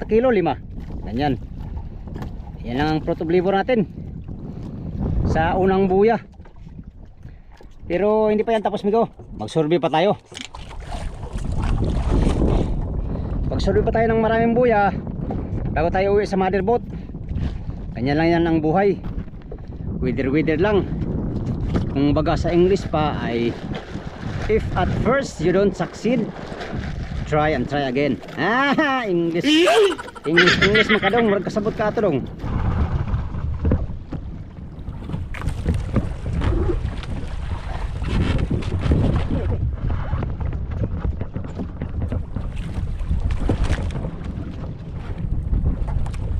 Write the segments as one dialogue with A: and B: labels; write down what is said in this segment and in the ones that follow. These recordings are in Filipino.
A: kilo, 5. Ganyan. Yan lang ang fruit of natin sa unang buya. Pero hindi pa yan tapos, migo. Mag-survey pa tayo. Mag-survey pa tayo ng maraming buya bago tayo uwi sa mother boat. Ganyan lang yan ang buhay. Wither lang. Kung baga sa English pa ay, if at first you don't succeed, try and try again. English makadong, marag kasabot ka ito dong.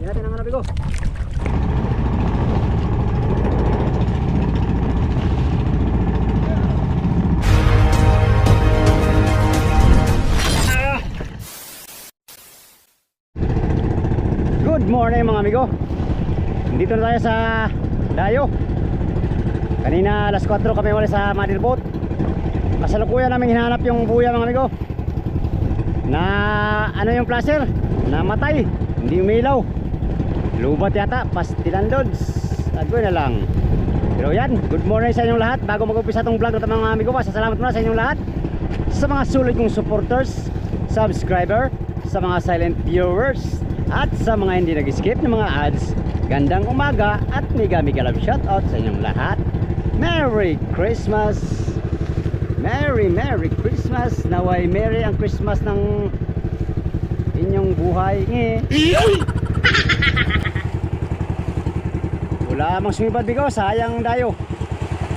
A: Yan natin ang hanabi ko. Good morning mga amigo. Dito na tayo sa Dayo. Kanina alas 4 kami wala sa mother boat. Kasalukuyan namin hinahanap yung buya mga amigo. Na ano yung placer? Namatay, hindi umilaw. Lubat yata, pastilan loads. Agway na lang. Pero yan, good morning sa inyong lahat. Bago mag-umpisa itong vlog natin mga amigo, pasasalamat muna sa inyong lahat. Sa mga sulit kong supporters, subscriber, sa mga silent viewers, at sa mga hindi nag-skip ng mga ads. Gandang umaga at mega love shoutout sa inyong lahat. Merry Christmas! Merry Christmas! Naway merry ang Christmas ng inyong buhay. Wala mang sumibad bigo, sayang Dayo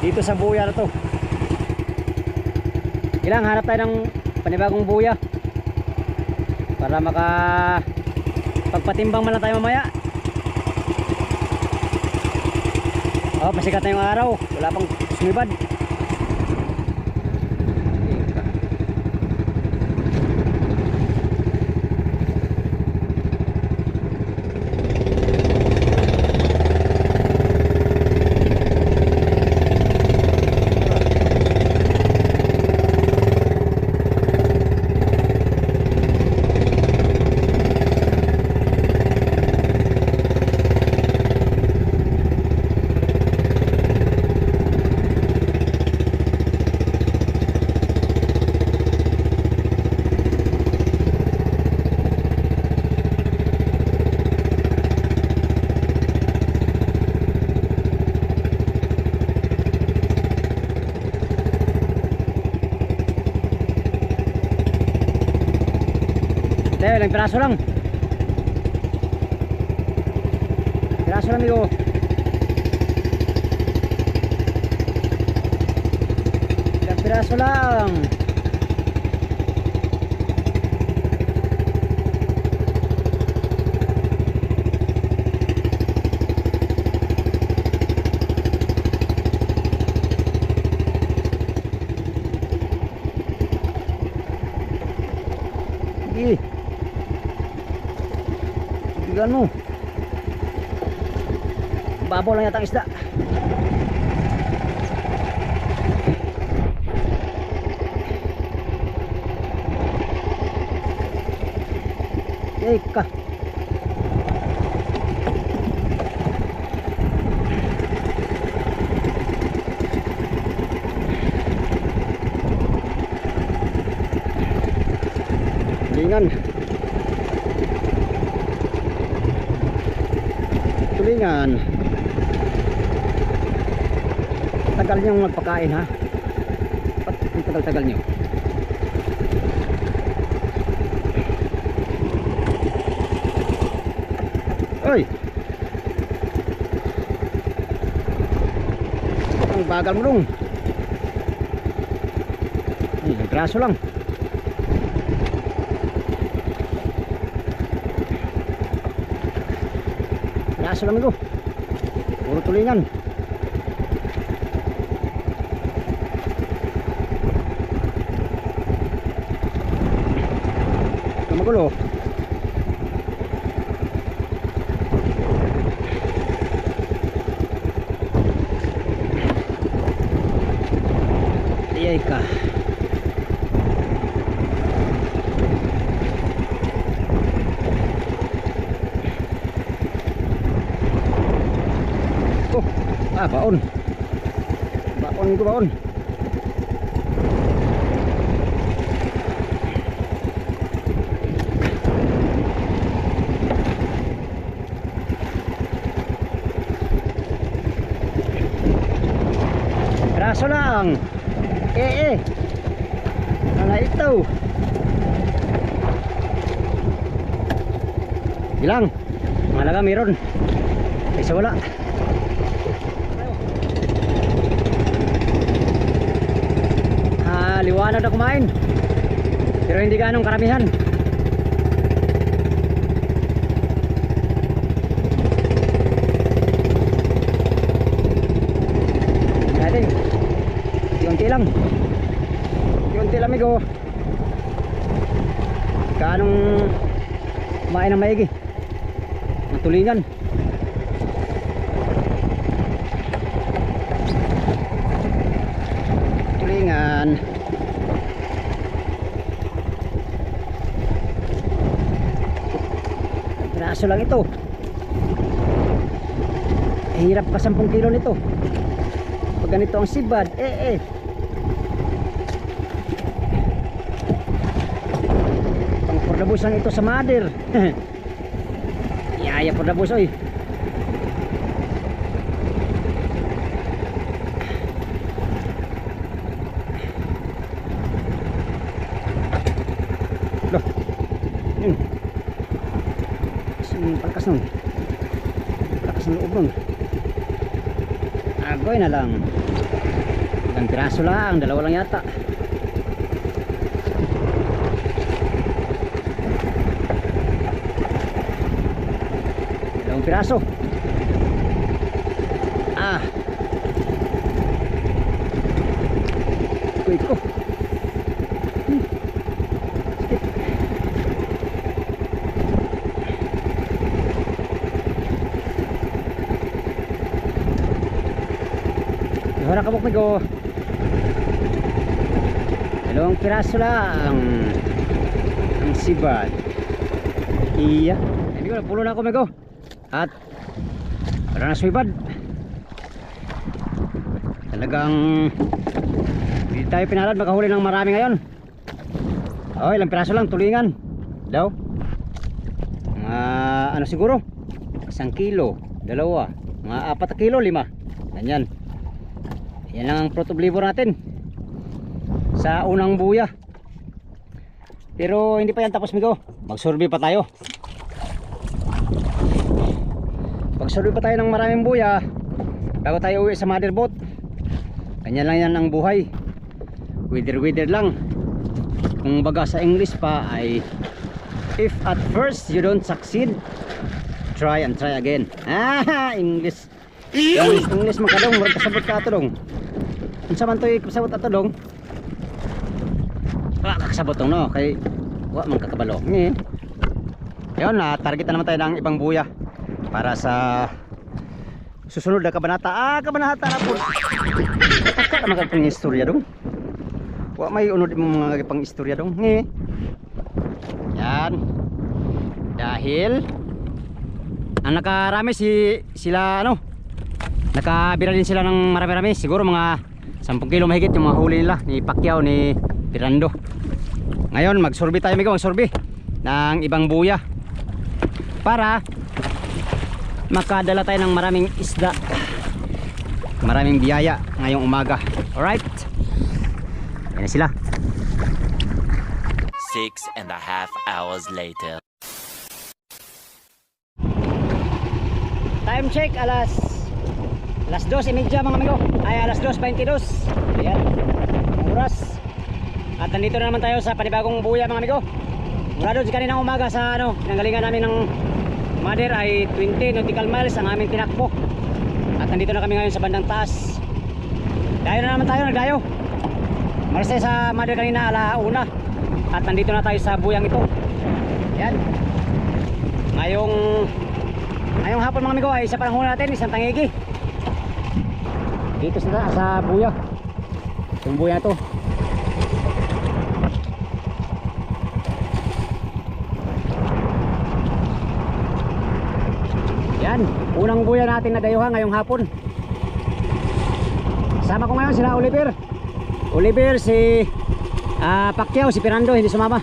A: dito sa buya na to. Ilang hanap tayo ng panibagong buya para pagpatimbang man lang tayo mamaya. Pasikat na yung araw, wala pang sumibad. Ilang piraso lang. Piraso lang amigo. Ilang piraso lang. Ano? Babaw lang yata ang isda. Eka. Lingan. Tulingan. Tagal niyong magpakain ha. Ang tagal-tagal niyo. Oy. Ang bagal mo dong. Graso lang. Graso lang ito. Puro tulingan. Magulo. Iyay ka. Baon. Baon ko baon. Raso lang. Mga ito. Ilang? Malaga meron. Isa wala. Liwanag na kumain. Pero hindi ganong karamihan. Natin. Unti lang. Unti lang amigo. Kanong kumain ng maigi. Matulingan. Tulingan. Piraso lang ito. Hirap pa 10 kilo nito. Pag ganito ang sibad, pang pordabos lang ito sa mother. Yaya pordabos oy. Loh. Palakas nun. Palakas ng loob nun. Agoy na lang. Ilang piraso lang. Dalawa lang yata. Dalawang piraso. Iko. Wala kabok migo. Dalawang piraso lang ang sibad. Iya. Hindi ko napulo na ako migo. At wala na sibad. Talagang hindi tayo pinalad makahuli ng marami ngayon. Ilang piraso lang tulingan daw. Ano siguro 1 kilo, dalawa, mga 4 kilo, 5. Ganyan. Yan lang ang fruit of labor natin sa unang buya. Pero hindi pa yan tapos migo. Mag-survey pa tayo. Mag-survey pa tayo ng maraming buya bago tayo uwi sa mother boat. Ganyan lang yan ang buhay. Wither lang. Kung baga sa English pa ay if at first you don't succeed, try and try again. English makadong murag kasabot ka ato dong. Unsa man toy kasabot ato dong? Kakasabot tong no kay wa man kakabalo. Yon na target na naman tayo ng ibang buya para sa susunod na kabanata. Kabanata na po. Taka na magpang istorya dong. Wa may unod mo mga pang istorya dong. Yan. Dahil ang nakarami sila nakabira din sila ng marami-rami. Siguro mga 10 kilo mahigit yung mga huli nila ni Pacquiao, ni Tirando. Ngayon magsurvey tayo magsurvey ng ibang buya para makadala tayo ng maraming isda, maraming biyaya ngayong umaga. Alright, yan na sila.
B: 6.5 hours later.
A: Time check alas 2:30 mga amigo. Ay alas 2:22. Ayan ang oras. At nandito na naman tayo sa panibagong buya mga amigo. Mula doon kaninang umaga sa pinanggalingan namin ng mother ay 20 nautical miles ang aming tinakbo. At nandito na kami ngayon sa bandang taas. Dayo na naman tayo, nagdayo. Maras tayo sa mother kanina ala-una. At nandito na tayo sa buyang ito. Yan. Ngayong hapon mga amigo ay sa panahon natin isang tangigi. Dito sa buya. Yung buya to. Yan, unang buya natin na dayuhan ngayong hapon. Kasama ko ngayon sila Oliver. Oliver, si Pacquiao, si Fernando, hindi sumama.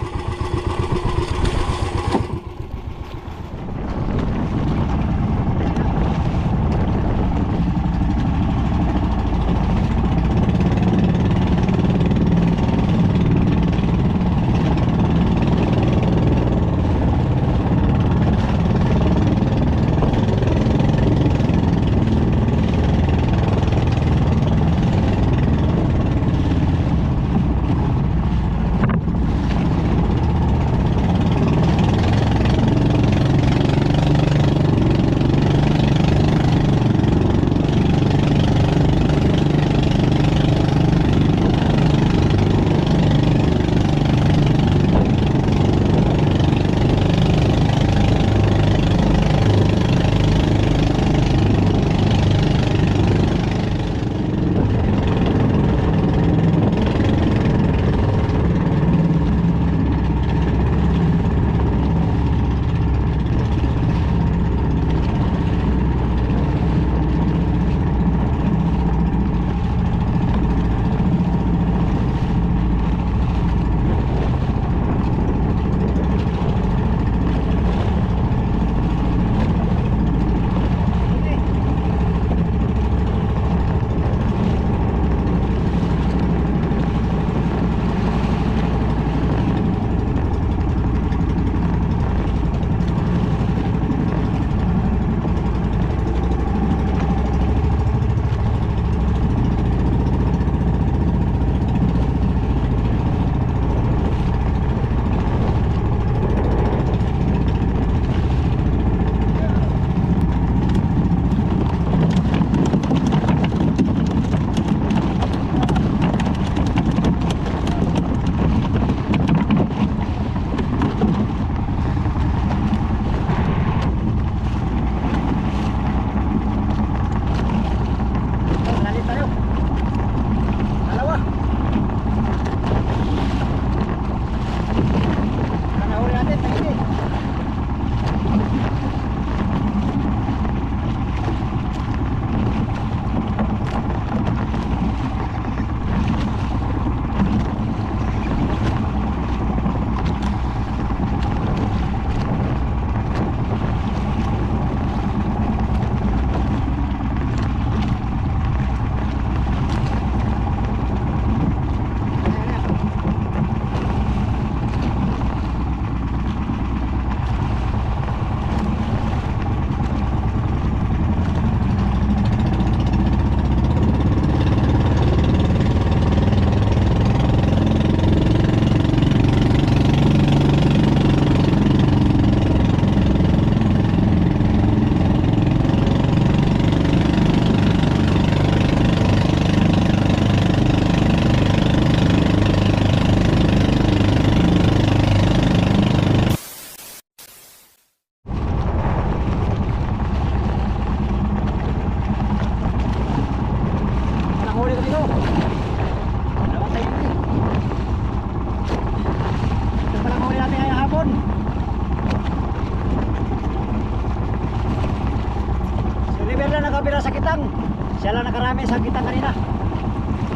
C: Siya lang nakarami sa kita kanina.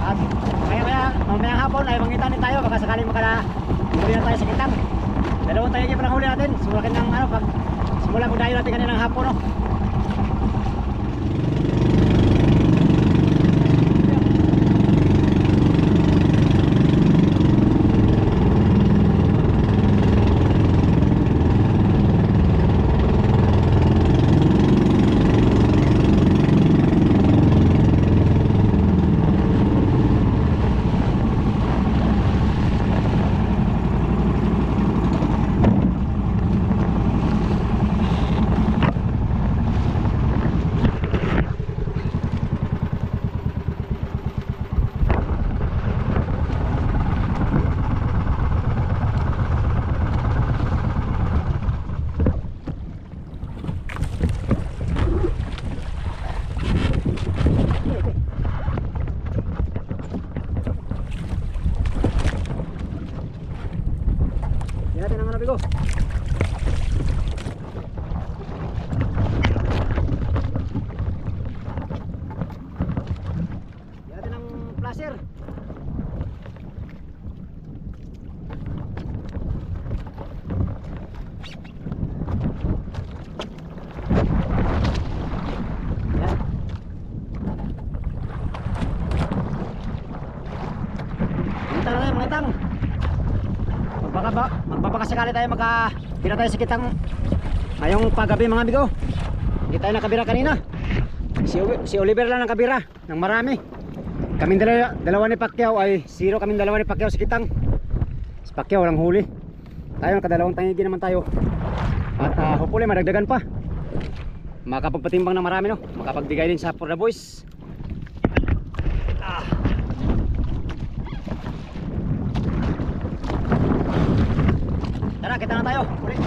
C: At mamayang hapon ay mangitanin tayo, baka sakaling makahuli na tayo sa kitang. Dalawang tayo yung panahuli natin. Simulakin ng simula mo tayo natin kaninang hapon, no? sakali tayo makabira tayo sa kitang ngayong paggabi mga amigo. Hindi tayo nakabira kanina. Si Oliver lang nakabira ng marami. Kaming dalawa ni Pacquiao ay 0, kaming dalawa ni Pacquiao sa kitang. Si Pacquiao walang huli. Tayo nakadalawang tangigi naman tayo. At hopefully madagdagan pa. Makapagpatimbang ng marami no. Makapagbigay din sa for the boys. Tara, kita na tayo. Ulit.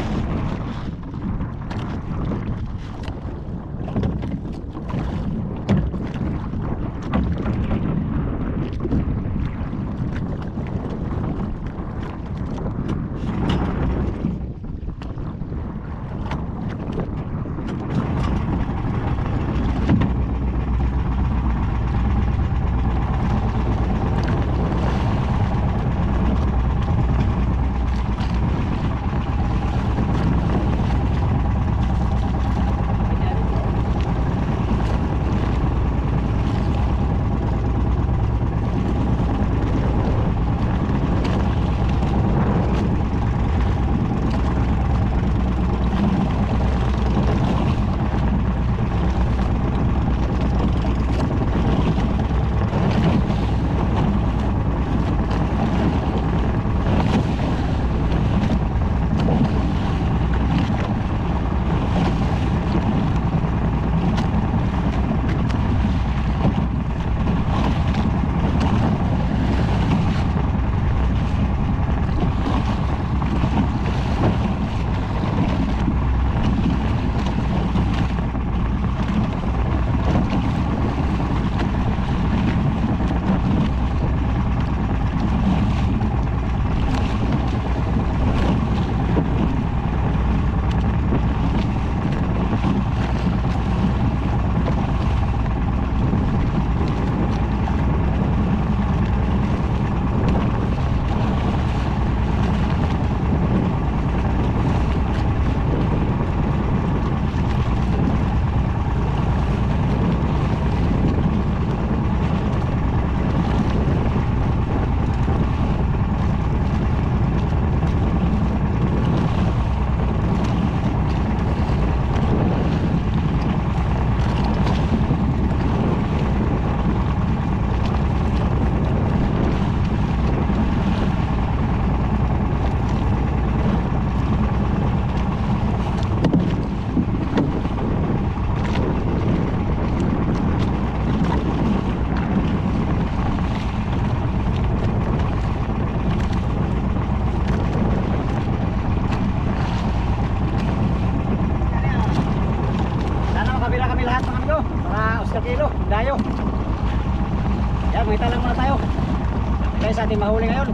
C: Dayo. Yan, magita lang muna tayo. Kaya sa ating mahuli ngayon.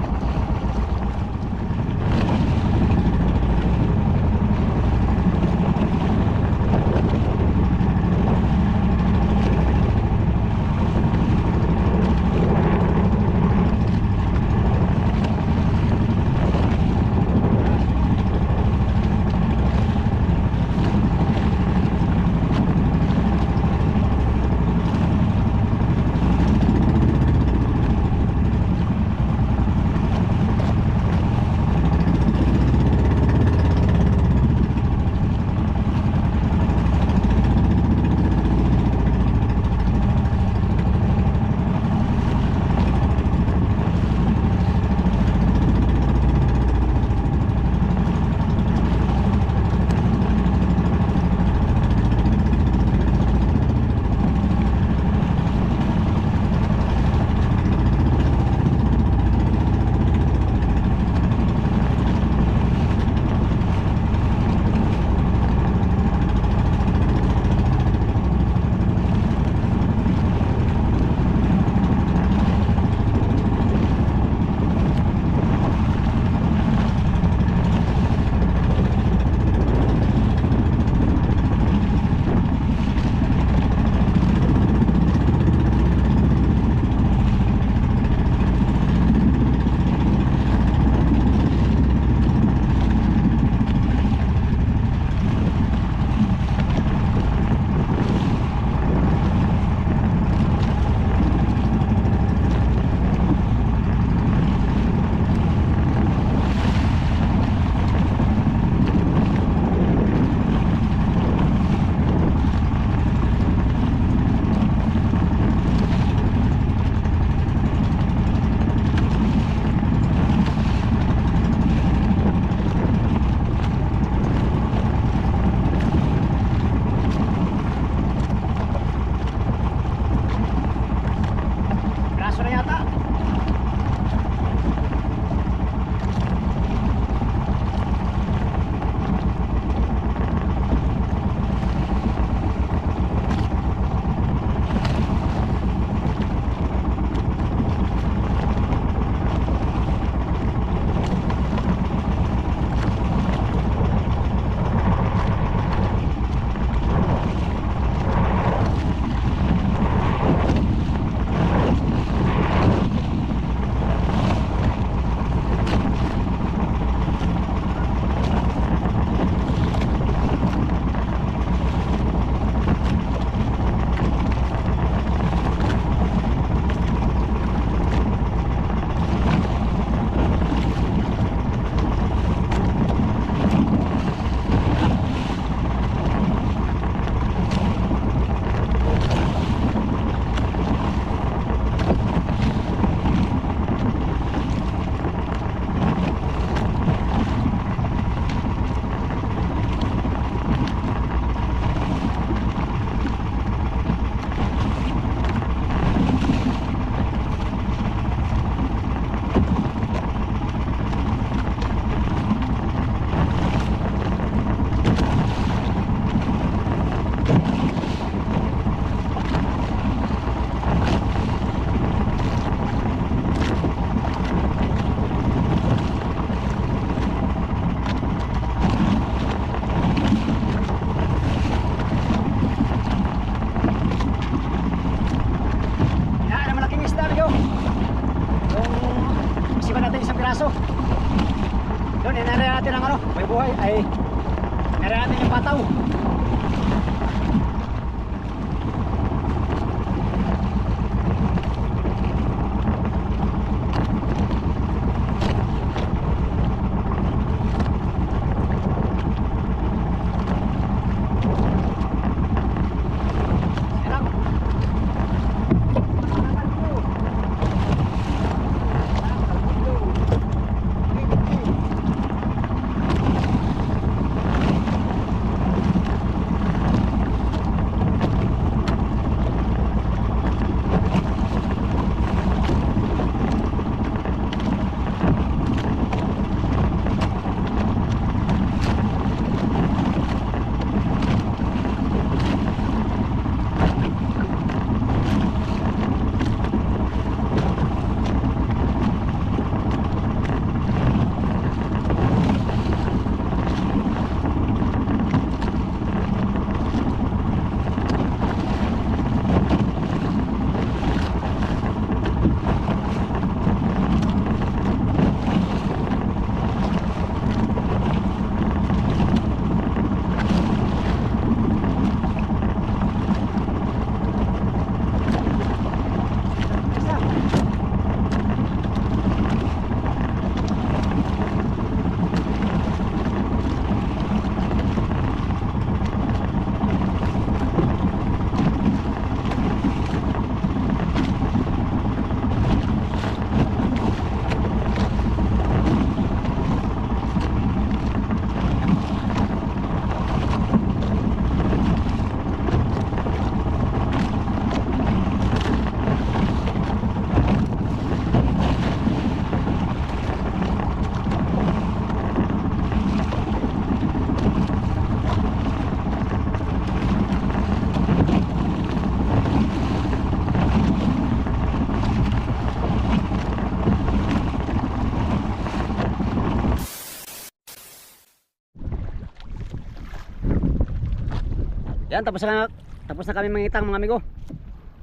A: Yan, tapos na kami mangitang mga amigo.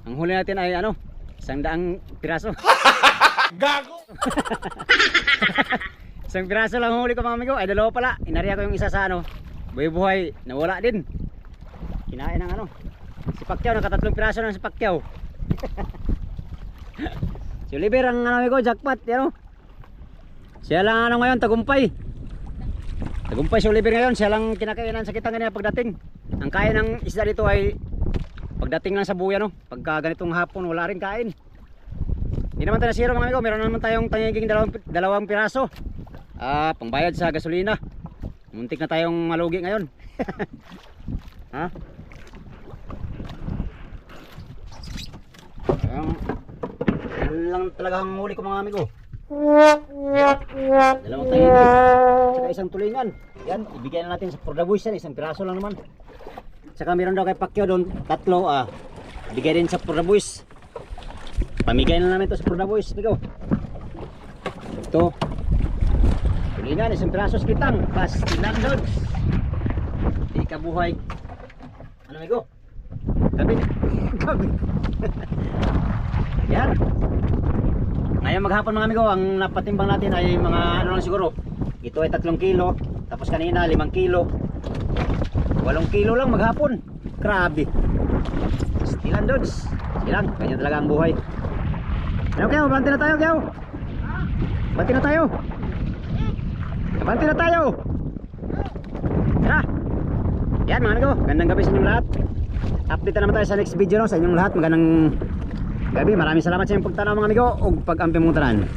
A: Ang huli natin ay ano, 100 piraso.
D: Gago!
A: 1 piraso lang huli ko mga amigo. Ay dalawa pala. Inariya ko yung isa sa ano, buhay-buhay, nawala din. Kinain ng ano, si Pacquiao, nakatatlong piraso ng si Pacquiao. Si Oliver ang ano amigo, jackpot, yan o. Siya lang ano ngayon, tagumpay. Tagumpay si Oliver ngayon, siya lang kinakainan sa kitang ganyan pagdating. Ang kain ng isda dito ay pagdating lang sa buya no. Pagka ganitong hapon wala rin kain. Hindi naman tayo nasiro mga amigo, meron naman tayong tangiging dalawang piraso. Pangbayad sa gasolina. Muntik na tayong malugi ngayon. Ha? Yan lang talaga ang huli ko mga amigo. Dalawang tangiging saka isang tulingan. Yan, ibigay na natin sa Pordabuis yan, 1 piraso lang naman. Saka meron daw kay Pacquiao doon, 3, bigay din sa Pordabuis. Pamigay na namin to sa Pordabuis, amigo. Ito. Tulingan, 1 piraso sa kitang, pastilan doon. Di kabuhay. Ano amigo? Gabi. Gabi. Yan. Ngayon maghapon mga amigo, ang napatimbang natin ay mga ano lang siguro. Ito ay 3 kilo, tapos kanina 5 kilo. 8 kilo lang maghapon. Grabe. Stilan dudes. Silang, ganyan talaga ang buhay. Ano kayo? Banti na tayo kayo. Banti na tayo. Banti na tayo. Tara. Yan mga amigo, gandang gabi sa inyong lahat. Update na naman tayo sa next video no, sa inyong lahat. Magandang gabi. Maraming salamat sa inyong pagtanaw mga amigo. O pag-ampi mong tanan.